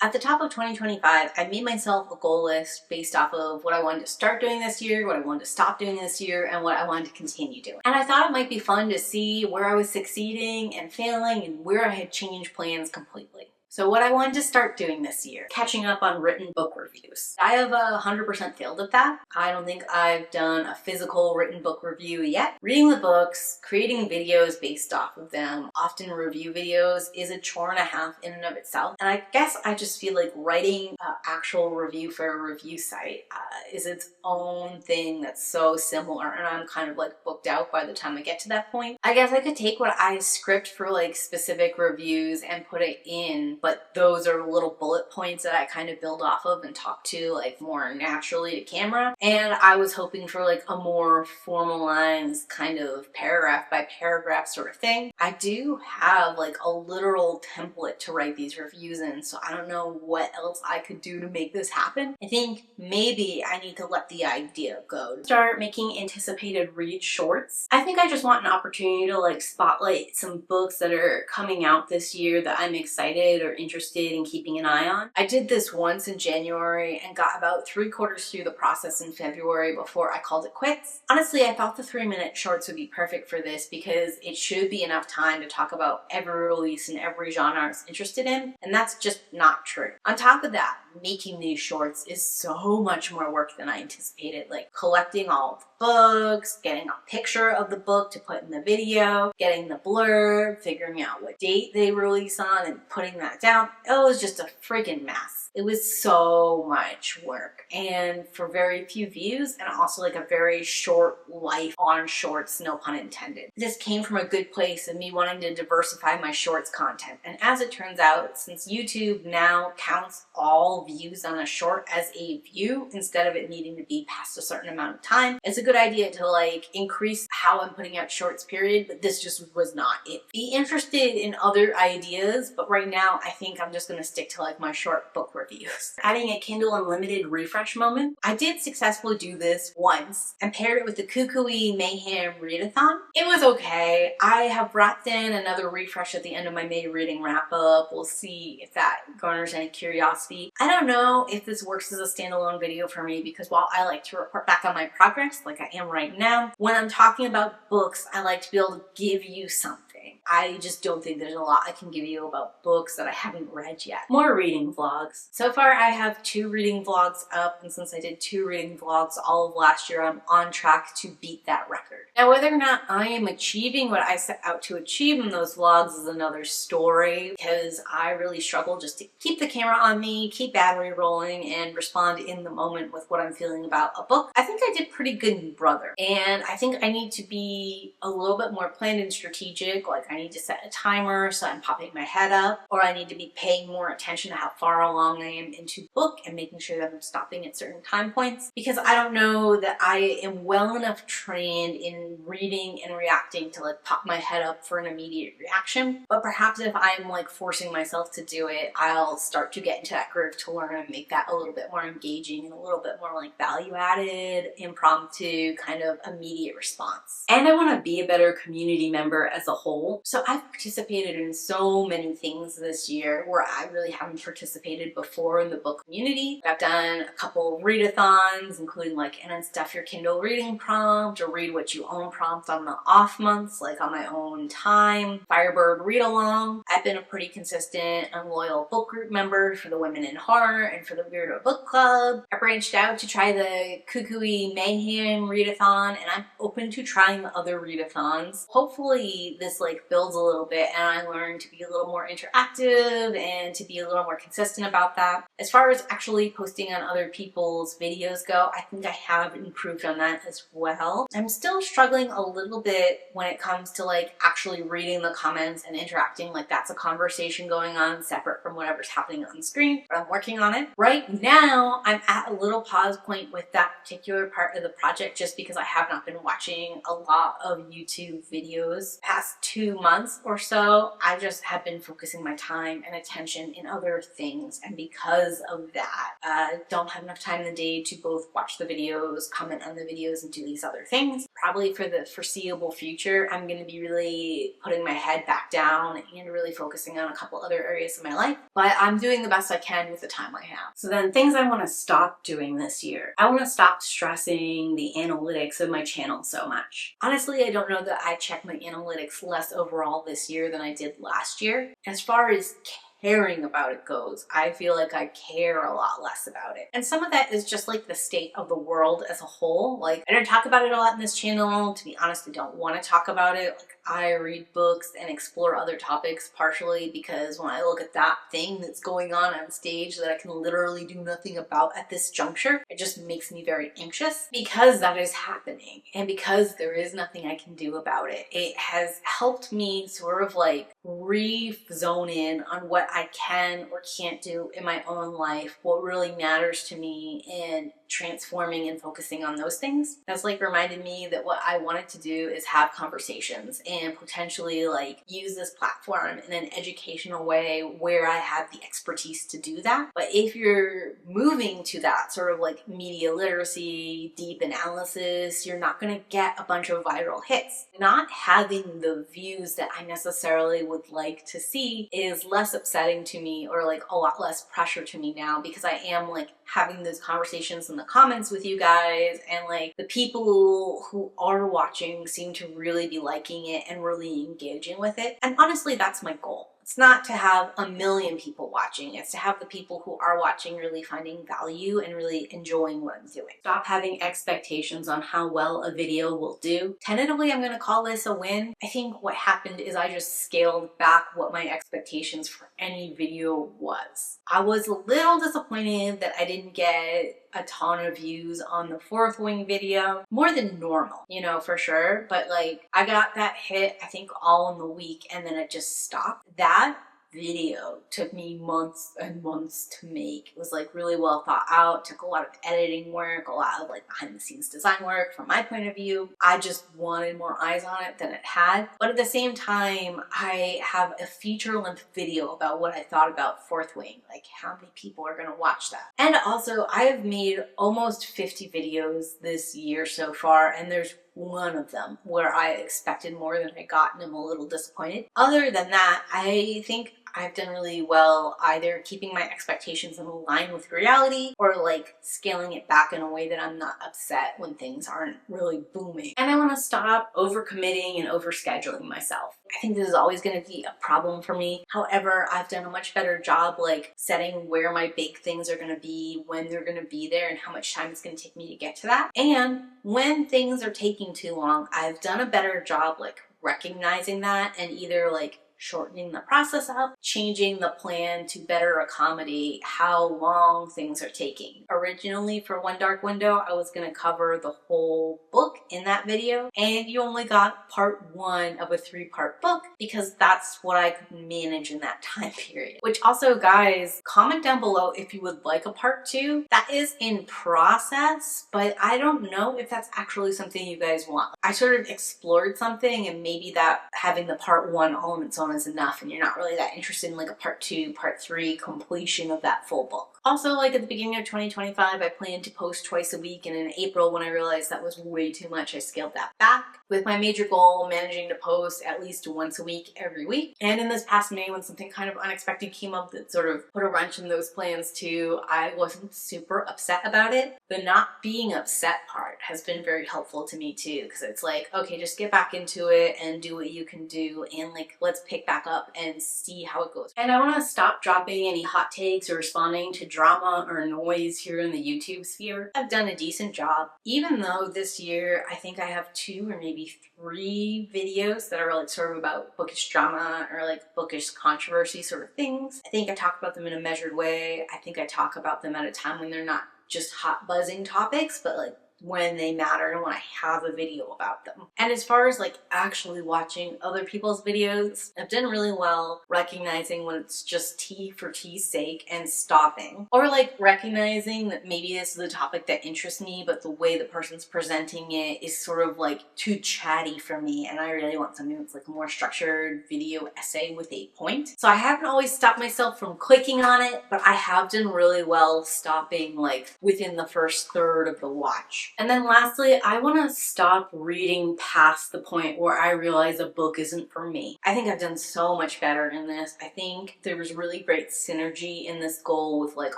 At the top of 2025, I made myself a goal list based off of what I wanted to start doing this year, what I wanted to stop doing this year, and what I wanted to continue doing. And I thought it might be fun to see where I was succeeding and failing and where I had changed plans completely. So what I wanted to start doing this year, catching up on written book reviews. I have 100% failed at that. I don't think I've done a physical written book review yet. Reading the books, creating videos based off of them, often review videos, is a chore and a half in and of itself. And I guess I just feel like writing an actual review for a review site is its own thing that's so similar, and I'm kind of like booked out by the time I get to that point. I guess I could take what I script for like specific reviews and put it in, but those are little bullet points that I kind of build off of and talk to like more naturally to camera. And I was hoping for like a more formalized kind of paragraph by paragraph sort of thing. I do have like a literal template to write these reviews in, so I don't know what else I could do to make this happen. I think maybe I need to let the idea go. Start making anticipated read shorts. I think I just want an opportunity to like spotlight some books that are coming out this year that I'm excited or interested in keeping an eye on. I did this once in January and got about 3/4 through the process in February before I called it quits. Honestly, I thought the 3-minute shorts would be perfect for this because it should be enough time to talk about every release in every genre I was interested in, and that's just not true. On top of that, making these shorts is so much more work than I anticipated, like collecting all of the books, getting a picture of the book to put in the video, getting the blurb, figuring out what date they release on and putting that down. It was just a freaking mess. It was so much work and for very few views, and also like a very short life on shorts, no pun intended. This came from a good place of me wanting to diversify my shorts content, and as it turns out, since YouTube now counts all views on a short as a view instead of it needing to be past a certain amount of time, it's a good idea to like increase how I'm putting out shorts, period, but this just was not it. Be interested in other ideas, but right now I think I'm just gonna stick to like my short book reviews. Adding a Kindle Unlimited refresh moment. I did successfully do this once and paired it with the Kukui Mayhem Readathon. It was okay. I have wrapped in another refresh at the end of my May reading wrap up. We'll see if that garners any curiosity. I don't know if this works as a standalone video for me because while I like to report back on my progress like I am right now, when I'm talking about books, I like to be able to give you something. I just don't think there's a lot I can give you about books that I haven't read yet. More reading vlogs. So far I have 2 reading vlogs up, and since I did 2 reading vlogs all of last year, I'm on track to beat that record. Now whether or not I am achieving what I set out to achieve in those vlogs is another story, because I really struggle just to keep the camera on me, keep battery rolling, and respond in the moment with what I'm feeling about a book. I think I did pretty good in Brother, and I think I need to be a little bit more planned and strategic. Like I need to set a timer so I'm popping my head up, or I need to be paying more attention to how far along I am into the book and making sure that I'm stopping at certain time points, because I don't know that I am well enough trained in reading and reacting to like pop my head up for an immediate reaction. But perhaps if I'm like forcing myself to do it, I'll start to get into that groove to learn and make that a little bit more engaging and a little bit more like value added, impromptu, kind of immediate response. And I want to be a better community member as a whole. So I've participated in so many things this year where I really haven't participated before in the book community. I've done a couple readathons, including like an Unstuff Your Kindle reading prompt or read what you own prompt on the off months, like on my own time. Firebird read along. I've been a pretty consistent and loyal book group member for the Women in Horror and for the Weirdo Book Club. I branched out to try the Kukui Mayhem readathon, and I'm open to trying other readathons. Hopefully this like builds a little bit and I learn to be a little more interactive and to be a little more consistent about that. As far as actually posting on other people's videos go, I think I have improved on that as well. I'm still struggling a little bit when it comes to like actually reading the comments and interacting like that's a conversation going on separate from whatever's happening on the screen, but I'm working on it. Right now, I'm at a little pause point with that particular part of the project just because I have not been watching a lot of YouTube videos. Past 2 months or so, I just have been focusing my time and attention in other things, and because of that, I don't have enough time in the day to both watch the videos, comment on the videos, and do these other things. probably for the foreseeable future, I'm going to be really putting my head back down and really focusing on a couple other areas of my life. But I'm doing the best I can with the time I have. So then things I want to stop doing this year. I want to stop stressing the analytics of my channel so much. Honestly, I don't know that I check my analytics less overall this year than I did last year. As far as caring about it goes, I feel like I care a lot less about it. And some of that is just like the state of the world as a whole. Like, I don't talk about it a lot in this channel. To be honest, I don't want to talk about it. Like, I read books and explore other topics partially because when I look at that thing that's going on stage that I can literally do nothing about at this juncture, it just makes me very anxious because that is happening and because there is nothing I can do about it. It has helped me sort of like re-zone in on what I can or can't do in my own life, what really matters to me, and transforming and focusing on those things. That's like reminded me that what I wanted to do is have conversations and potentially like use this platform in an educational way where I have the expertise to do that. But if you're moving to that sort of like media literacy, deep analysis, you're not going to get a bunch of viral hits. Not having the views that I necessarily would like to see is less upsetting to me, or like a lot less pressure to me now, because I am like having those conversations in the comments with you guys, and like the people who are watching seem to really be liking it and really engaging with it. And honestly, that's my goal. It's not to have a million people watching. It's to have the people who are watching really finding value and really enjoying what I'm doing. Stop having expectations on how well a video will do. Tentatively, I'm going to call this a win. I think what happened is I just scaled back what my expectations for any video was. I was a little disappointed that I didn't get a ton of views on the Fourth Wing video, more than normal, you know, for sure. But like, I got that hit, I think all in the week, and then it just stopped. That video took me months and months to make. It was like really well thought out, took a lot of editing work, a lot of like behind the scenes design work from my point of view. I just wanted more eyes on it than it had. But at the same time, I have a feature-length video about what I thought about Fourth Wing, like how many people are gonna watch that. And also, I have made almost 50 videos this year so far, and there's one of them where I expected more than I got and I'm a little disappointed. Other than that, I think I've done really well either keeping my expectations in line with reality or like scaling it back in a way that I'm not upset when things aren't really booming. And I want to stop overcommitting and overscheduling myself. I think this is always going to be a problem for me. However, I've done a much better job like setting where my big things are going to be, when they're going to be there, and how much time it's going to take me to get to that. And when things are taking too long, I've done a better job like recognizing that and either like shortening the process up, changing the plan to better accommodate how long things are taking. Originally for One Dark Window, I was going to cover the whole book in that video, and you only got part 1 of a 3-part book because that's what I could manage in that time period. Which also, guys, comment down below if you would like a part 2. That is in process, but I don't know if that's actually something you guys want. I sort of explored something, and maybe that having the part 1 all on its own is enough and you're not really that interested in like a part 2, part 3 completion of that full book. Also, like at the beginning of 2025, I planned to post twice a week, and in April when I realized that was way too much, I scaled that back. With my major goal managing to post at least once a week every week. And in this past May, when something kind of unexpected came up that sort of put a wrench in those plans too, I wasn't super upset about it. The not being upset part has been very helpful to me too, because it's like, okay, just get back into it and do what you can do, and like, let's pick back up and see how it goes. And I want to stop dropping any hot takes or responding to drama or noise here in the YouTube sphere. I've done a decent job, even though this year I think I have 2 or maybe 3 videos that are like sort of about bookish drama or like bookish controversy sort of things. I think I talk about them in a measured way. I think I talk about them at a time when they're not just hot buzzing topics, but like when they matter and when I have a video about them. And as far as like actually watching other people's videos, I've done really well recognizing when it's just tea for tea's sake and stopping. Or like recognizing that maybe this is a topic that interests me, but the way the person's presenting it is sort of like too chatty for me, and I really want something that's like a more structured video essay with a point. So I haven't always stopped myself from clicking on it, but I have done really well stopping like within the first third of the watch. watch. And then lastly, I want to stop reading past the point where I realize a book isn't for me. I think I've done so much better in this. I think there was really great synergy in this goal with like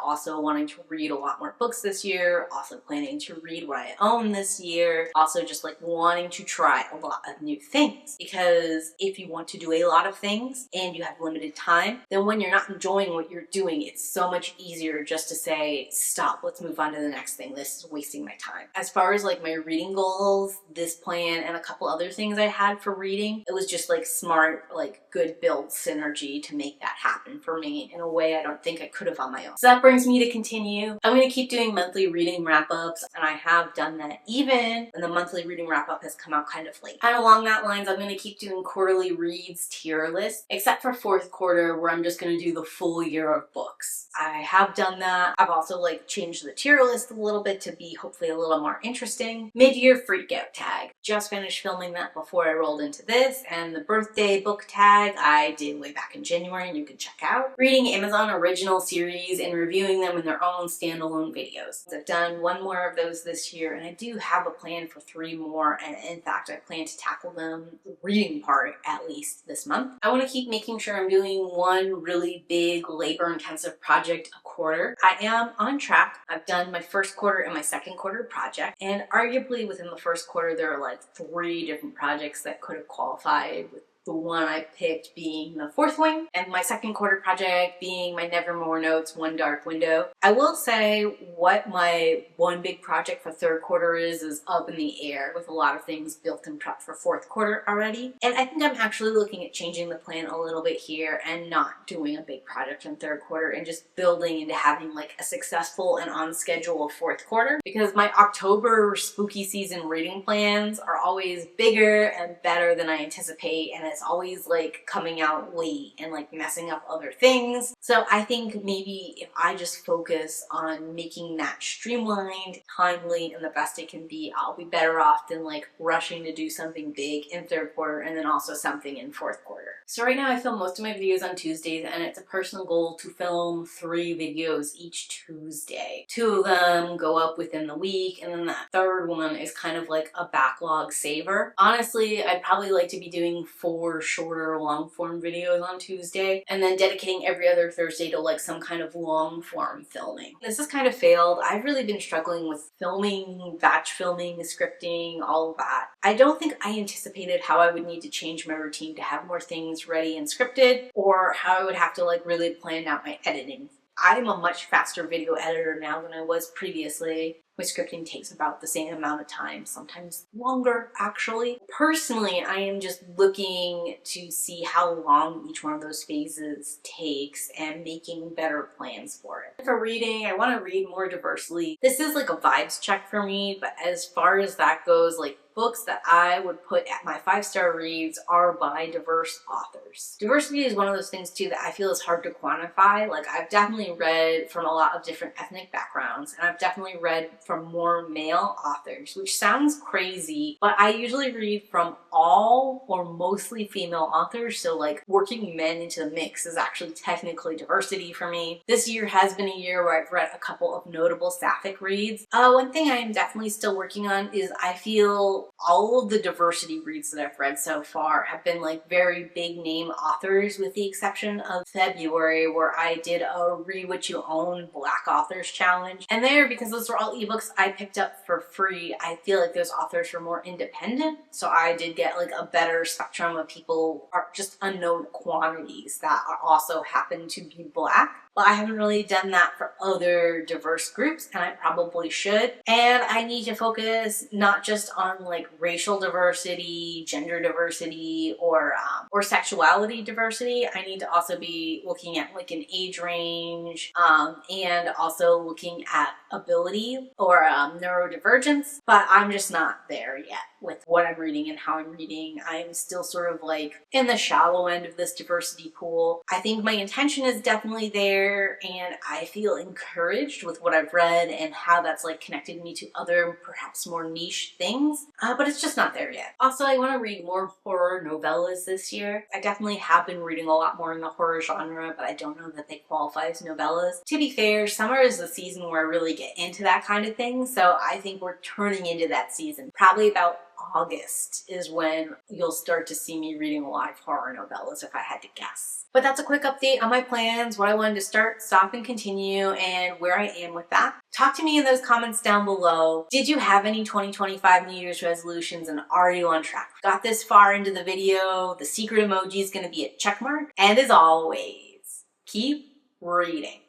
also wanting to read a lot more books this year, also planning to read what I own this year, also just like wanting to try a lot of new things. Because if you want to do a lot of things and you have limited time, then when you're not enjoying what you're doing, it's so much easier just to say, stop, let's move on to the next thing. This is wasting my time. As far as like my reading goals, this plan and a couple other things I had for reading, it was just like smart, like good build synergy to make that happen for me in a way I don't think I could have on my own. So that brings me to continue. I'm going to keep doing monthly reading wrap-ups, and I have done that even when the monthly reading wrap-up has come out kind of late. And along that lines, I'm going to keep doing quarterly reads tier list, except for fourth quarter where I'm just going to do the full year of books. I have done that. I've also like changed the tier list a little bit to be hopefully a little more interesting. Mid-year freakout tag. Just finished filming that before I rolled into this, and the birthday book tag I did way back in January and you can check out. Reading Amazon original series and reviewing them in their own standalone videos. I've done one more of those this year, and I do have a plan for 3 more, and in fact I plan to tackle them, the reading part at least, this month. I want to keep making sure I'm doing one really big labor-intensive project a quarter. I am on track. I've done my first quarter and my second quarter project, and arguably within the first quarter there are like 3 different projects that could have qualified, with the one I picked being the fourth wing, and my second quarter project being my Nevermore Notes One Dark Window. I will say what my one big project for third quarter is up in the air, with a lot of things built and prepped for fourth quarter already. And I think I'm actually looking at changing the plan a little bit here and not doing a big project in third quarter and just building into having like a successful and on schedule fourth quarter, because my October spooky season reading plans are always bigger and better than I anticipate, and it's always like coming out late and like messing up other things. So I think maybe if I just focus on making that streamlined, timely, and the best it can be, I'll be better off than like rushing to do something big in third quarter and then also something in fourth quarter. So right now I film most of my videos on Tuesdays, and it's a personal goal to film 3 videos each Tuesday. 2 of them go up within the week, and then that third one is kind of like a backlog saver. Honestly, I'd probably like to be doing 4 shorter long form videos on Tuesday, and then dedicating every other Thursday to like some kind of long form filming. This has kind of failed. I've really been struggling with filming, batch filming, scripting, all of that. I don't think I anticipated how I would need to change my routine to have more things ready and scripted, or how I would have to like really plan out my editing. I'm a much faster video editor now than I was previously. My scripting takes about the same amount of time, sometimes longer actually. Personally, I am just looking to see how long each one of those phases takes and making better plans for it. For reading, I want to read more diversely. This is like a vibes check for me, but as far as that goes, like books that I would put at my 5-star reads are by diverse authors. Diversity is one of those things too that I feel is hard to quantify. Like I've definitely read from a lot of different ethnic backgrounds, and I've definitely read from more male authors, which sounds crazy, but I usually read from all or mostly female authors, so like working men into the mix is actually technically diversity for me. This year has been a year where I've read a couple of notable sapphic reads. One thing I am definitely still working on is I feel all of the diversity reads that I've read so far have been like very big name authors, with the exception of February, where I did a Read What You Own Black Authors Challenge. And there, because those were all ebooks I picked up for free, I feel like those authors were more independent, so I did get like a better spectrum of people, or just unknown quantities that are also happen to be Black. But I haven't really done that for other diverse groups, and I probably should. And I need to focus not just on like racial diversity, gender diversity, or sexuality diversity. I need to also be looking at like an age range, and also looking at ability or neurodivergence. But I'm just not there yet with what I'm reading and how I'm reading. I'm still sort of like in the shallow end of this diversity pool. I think my intention is definitely there, and I feel encouraged with what I've read and how that's like connected me to other perhaps more niche things. but it's just not there yet. Also, I want to read more horror novellas this year. I definitely have been reading a lot more in the horror genre, but I don't know that they qualify as novellas. To be fair, summer is the season where I really get into that kind of thing, so I think we're turning into that season. Probably about August is when you'll start to see me reading a lot of horror novellas, if I had to guess. But that's a quick update on my plans, what I wanted to start, stop, and continue, and where I am with that. Talk to me in those comments down below. Did you have any 2025 New Year's resolutions, and are you on track? Got this far into the video, the secret emoji is going to be a check mark. And as always, keep reading.